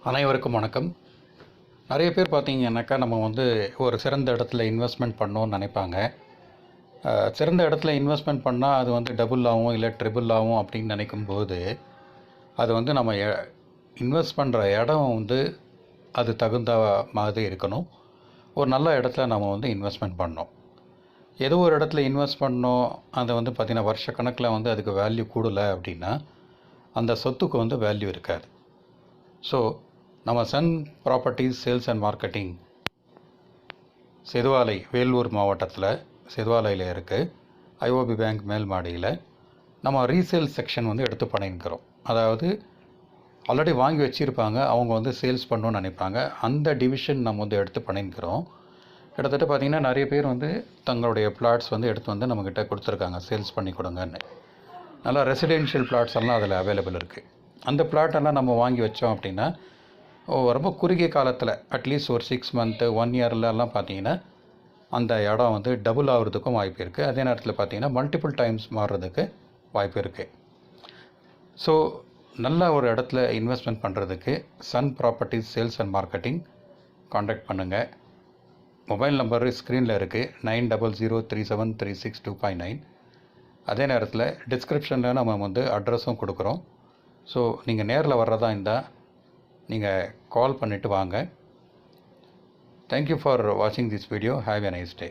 அனைவருக்கும் வணக்கம். நிறைய பேர் பார்த்தீங்கன்னாக்கா நம்ம ஒரு சிறந்த இடத்துல இன்வெஸ்ட்மெண்ட் பண்ணணும்னு நினைப்பாங்க. சிறந்த இடத்துல இன்வெஸ்ட்மெண்ட் பண்ணால் அது டபுள் ஆகும் இல்லை ட்ரிபிள் ஆகும் அப்படின்னு நினைக்கும்போது அது நம்ம இன்வெஸ்ட் பண்ணுற இடம் அது தகுந்த மாதிரி இருக்கணும். ஒரு நல்ல இடத்துல நம்ம இன்வெஸ்ட்மெண்ட் பண்ணணும். ஏதோ ஒரு இடத்துல இன்வெஸ்ட் பண்ணோம், அதை பார்த்திங்கன்னா வருஷக்கணக்கில் அதுக்கு வேல்யூ கூடலை அப்படின்னா அந்த சொத்துக்கு வேல்யூ இருக்காது. ஸோ நம்ம Sun properties sales and marketing Sethuvalai, Vellore மாவட்டத்தில் செதுவாலையில் இருக்குது. ஐஓபி பேங்க் மேல் மாடியில் நம்ம ரீசேல் செக்ஷன் எடுத்து பண்ணியிருக்கிறோம். அதாவது ஆல்ரெடி வாங்கி வச்சுருப்பாங்க, அவங்க சேல்ஸ் பண்ணணும்னு நினைப்பாங்க. அந்த டிவிஷன் நம்ம எடுத்து பண்ணியிருக்கிறோம். கிட்டத்தட்ட பார்த்திங்கன்னா நிறைய பேர் தங்களுடைய பிளாட்ஸ் எடுத்து நம்மக்கிட்ட கொடுத்துருக்காங்க, சேல்ஸ் பண்ணி கொடுங்கன்னு. நல்லா ரெசிடென்ஷியல் பிளாட்ஸ் எல்லாம் அதில் அவைலபிள் இருக்குது. அந்த பிளாட்டெல்லாம் நம்ம வாங்கி வச்சோம் அப்படின்னா ரொம்ப குறுகிய காலத்தில் அட்லீஸ்ட் ஒரு 6 மந்த்து 1 இயர்லலாம் பார்த்திங்கன்னா அந்த இடம் டபுள் ஆகிறதுக்கும் வாய்ப்பு இருக்குது. அதே நேரத்தில் பார்த்திங்கன்னா மல்டிபிள் டைம்ஸ் மாறுறதுக்கு வாய்ப்பு இருக்குது. ஸோ நல்ல ஒரு இடத்துல இன்வெஸ்ட்மெண்ட் பண்ணுறதுக்கு Sun properties sales and marketing contact பண்ணுங்கள். மொபைல் நம்பர் ஸ்க்ரீனில் இருக்குது, 90037362.9. அதே நேரத்தில் டிஸ்கிரிப்ஷனில் நம்ம அட்ரஸும் கொடுக்குறோம். ஸோ நீங்கள் நேரில் வர்றதா இருந்தால் நீங்கள் கால் பண்ணிவிட்டு வாங்க. தேங்க்யூ ஃபார் வாட்சிங் this video. Have a nice day.